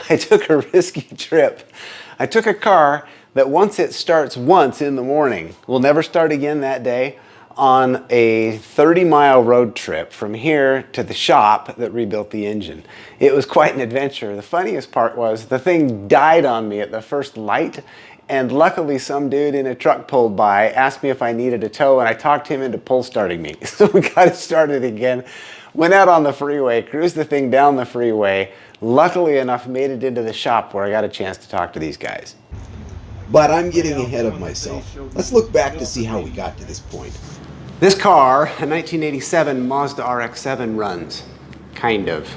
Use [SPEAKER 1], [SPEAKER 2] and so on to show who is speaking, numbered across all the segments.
[SPEAKER 1] I took a risky trip. I took a car that once it starts once in the morning, will never start again that day, on a 30-mile road trip from here to the shop that rebuilt the engine. It was quite an adventure. The funniest part was the thing died on me at the first light, and luckily some dude in a truck pulled by, asked me if I needed a tow, and I talked him into pull starting me. So we got it started again, went out on the freeway, cruised the thing down the freeway, luckily enough made it into the shop where I got a chance to talk to these guys.
[SPEAKER 2] But I'm getting ahead of myself. Let's look back to see how we got to this point.
[SPEAKER 1] This car, a 1987 Mazda RX7, runs, kind of.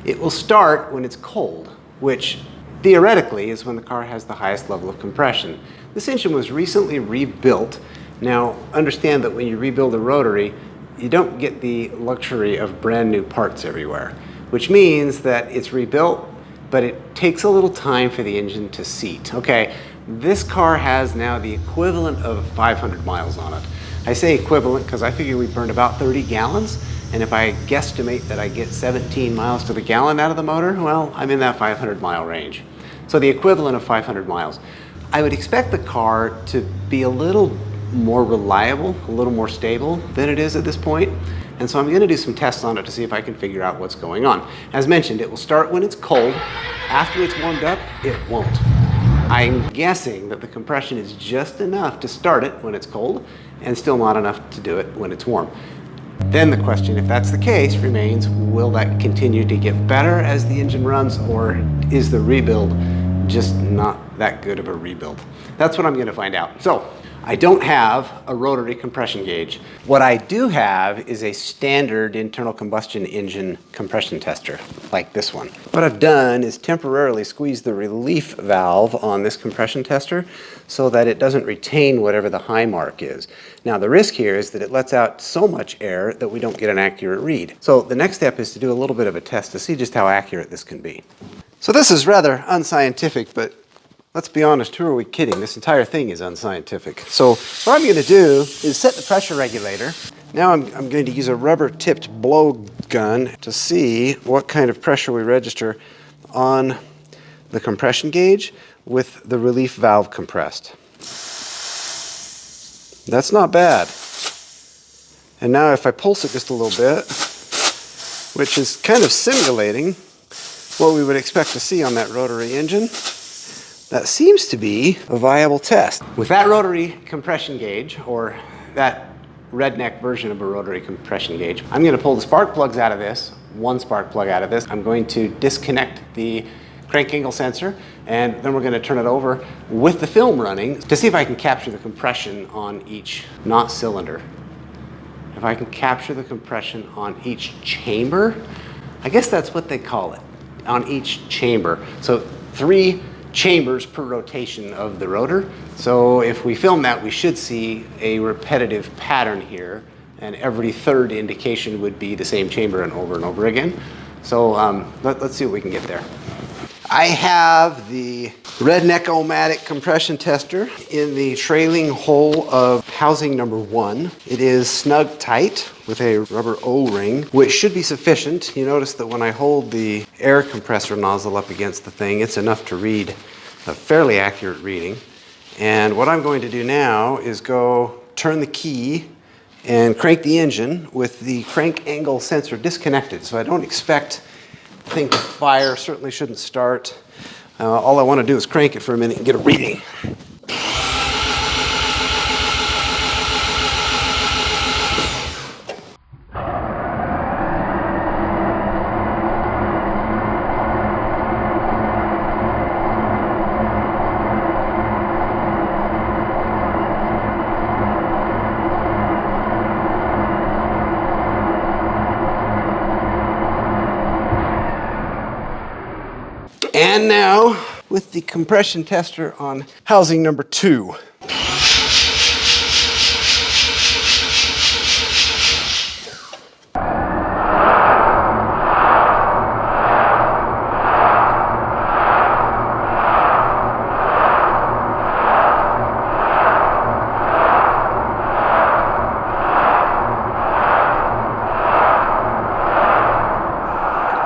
[SPEAKER 1] It will start when it's cold, which theoretically is when the car has the highest level of compression. This engine was recently rebuilt. Now, understand that when you rebuild a rotary, you don't get the luxury of brand new parts everywhere, which means that it's rebuilt, but it takes a little time for the engine to seat. Okay, this car has now the equivalent of 500 miles on it. I say equivalent because I figure we burned about 30 gallons, and if I guesstimate that I get 17 miles to the gallon out of the motor, well, I'm in that 500 mile range. So the equivalent of 500 miles. I would expect the car to be a little more reliable, a little more stable than it is at this point. And so I'm going to do some tests on it to see if I can figure out what's going on. As mentioned, it will start when it's cold. After it's warmed up, it won't. I'm guessing that the compression is just enough to start it when it's cold and still not enough to do it when it's warm. Then the question, if that's the case, remains, will that continue to get better as the engine runs, or is the rebuild just not that good of a rebuild? That's what I'm going to find out. So I don't have a rotary compression gauge. What I do have is a standard internal combustion engine compression tester, like this one. What I've done is temporarily squeeze the relief valve on this compression tester so that it doesn't retain whatever the high mark is. Now the risk here is that it lets out so much air that we don't get an accurate read. So the next step is to do a little bit of a test to see just how accurate this can be. So this is rather unscientific, but let's be honest, who are we kidding? This entire thing is unscientific. So what I'm going to do is set the pressure regulator. Now I'm going to use a rubber-tipped blow gun to see what kind of pressure we register on the compression gauge with the relief valve compressed. That's not bad. And now if I pulse it just a little bit, which is kind of simulating what we would expect to see on that rotary engine, that seems to be a viable test. With that rotary compression gauge, or that redneck version of a rotary compression gauge, I'm going to pull the spark plugs out of this, one spark plug out of this. I'm going to disconnect the crank angle sensor, and then we're going to turn it over with the film running to see if I can capture the compression on each knot cylinder. If I can capture the compression on each chamber, I guess that's what they call it, on each chamber. So 3 chambers per rotation of the rotor. So if we film that, we should see a repetitive pattern here, and every third indication would be the same chamber and over again. So let's see what we can get there. I have the Redneck-O-Matic compression tester in the trailing hole of housing number 1. It is snug tight with a rubber O-ring, which should be sufficient. You notice that when I hold the air compressor nozzle up against the thing, it's enough to read a fairly accurate reading. And what I'm going to do now is go turn the key and crank the engine with the crank angle sensor disconnected. So I don't expect the thing to fire, certainly shouldn't start. All I want to do is crank it for a minute and get a reading. And now, with the compression tester on housing number 2.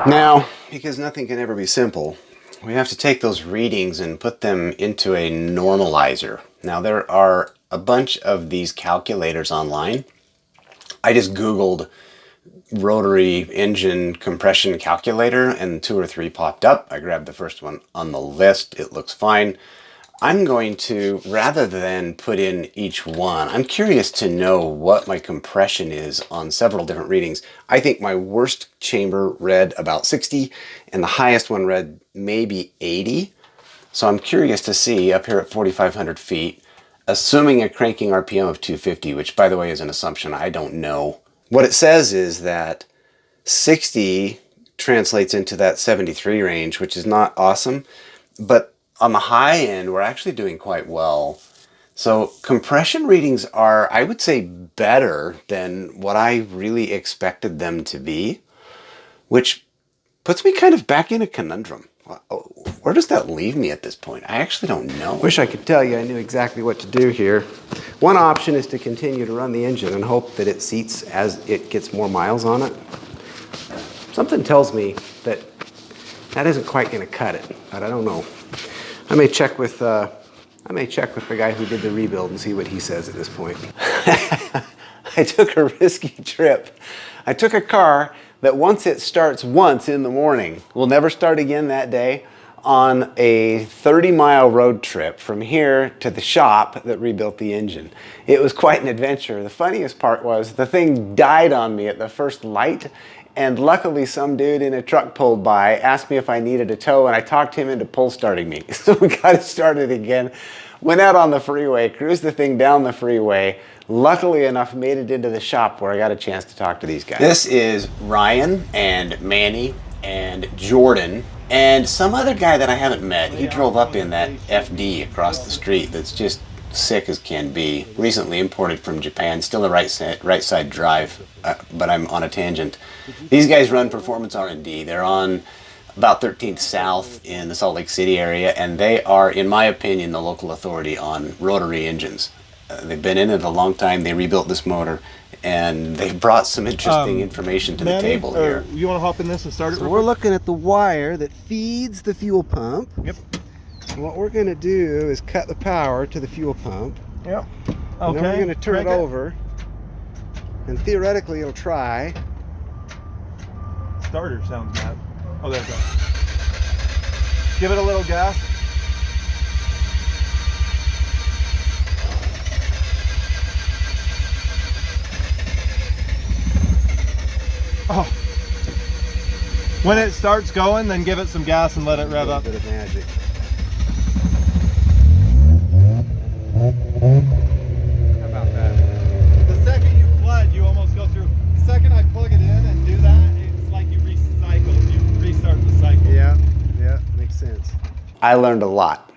[SPEAKER 1] Now, because nothing can ever be simple, we have to take those readings and put them into a normalizer. Now there are a bunch of these calculators online. I just Googled rotary engine compression calculator and 2 or 3 popped up. I grabbed the first one on the list. It looks fine. I'm going to, rather than put in each one, I'm curious to know what my compression is on several different readings. I think my worst chamber read about 60 and the highest one read maybe 80. So I'm curious to see up here at 4,500 feet, assuming a cranking RPM of 250, which by the way is an assumption, I don't know. What it says is that 60 translates into that 73 range, which is not awesome, but on the high end, we're actually doing quite well. So compression readings are, I would say, better than what I really expected them to be, which puts me kind of back in a conundrum. Where does that leave me at this point? I actually don't know.
[SPEAKER 3] Wish I could tell you I knew exactly what to do here. One option is to continue to run the engine and hope that it seats as it gets more miles on it. Something tells me that that isn't quite going to cut it, but I don't know. I may check with the guy who did the rebuild and see what he says at this point. I took a risky trip. I took a car that once it starts once in the morning, will never start again that day, on a 30-mile road trip from here to the shop that rebuilt the engine. It was quite an adventure. The funniest part was the thing died on me at the first light, and luckily some dude in a truck pulled by, asked me if I needed a tow, and I talked him into pull starting me. So we got it started again, went out on the freeway, cruised the thing down the freeway, luckily enough made it into the shop where I got a chance to talk to these guys. This is Ryan and Manny and Jordan and some other guy that I haven't met. He drove up in that FD across the street that's just sick as can be. Recently imported from Japan, still a right side drive, but I'm on a tangent. These guys run Performance R&D. They're on about 13th South in the Salt Lake City area, and they are, in my opinion, the local authority on rotary engines. They've been in it a long time. They rebuilt this motor, and they brought some interesting information to the table here.
[SPEAKER 4] You want to hop in this and start it?
[SPEAKER 3] So we're looking at the wire that feeds the fuel pump.
[SPEAKER 4] Yep.
[SPEAKER 3] And what we're going to do is cut the power to the fuel pump.
[SPEAKER 4] Yep.
[SPEAKER 3] Okay.
[SPEAKER 4] And
[SPEAKER 3] then we're going to turn it over, and theoretically it'll try.
[SPEAKER 4] Starter sounds bad. Oh, there it goes. Give it a little gas. Oh. When it starts going, then give it some gas and let it rev up.
[SPEAKER 3] A bit of magic.
[SPEAKER 4] How about that? The second you flood, you almost go through. The second I plug it in and do that, it's like you recycle. You restart the cycle.
[SPEAKER 3] Yeah, makes sense.
[SPEAKER 1] I learned a lot.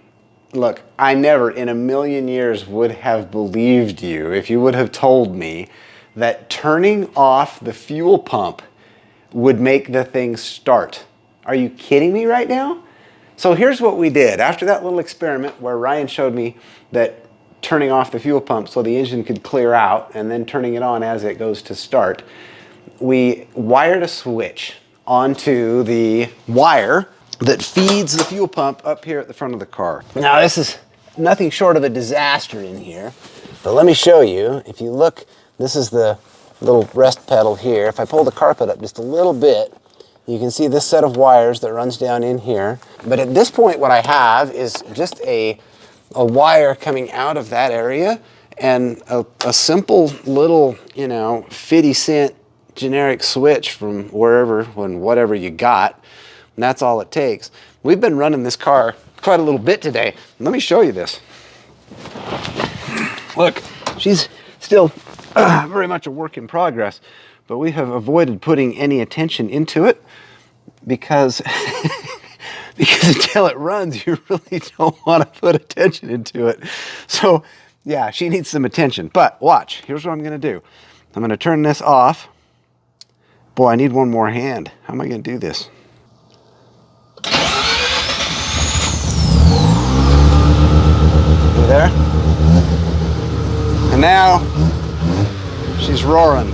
[SPEAKER 1] Look, I never in a million years would have believed you if you would have told me that turning off the fuel pump would make the thing start. Are you kidding me right now? So here's what we did. After that little experiment where Ryan showed me that turning off the fuel pump so the engine could clear out and then turning it on as it goes to start, we wired a switch onto the wire that feeds the fuel pump up here at the front of the car. Now this is nothing short of a disaster in here, but let me show you. If you look, this is the little rest pedal here. If I pull the carpet up just a little bit, you can see this set of wires that runs down in here. But at this point, what I have is just a wire coming out of that area and a simple little, 50-cent generic switch from wherever, whatever you got. And that's all it takes. We've been running this car quite a little bit today. Let me show you this. Look, she's still very much a work in progress, but we have avoided putting any attention into it because until it runs, you really don't want to put attention into it. So yeah, she needs some attention. But watch, here's what I'm going to do. I'm going to turn this off. Boy, I need one more hand. How am I going to do this? You there? And now she's roaring.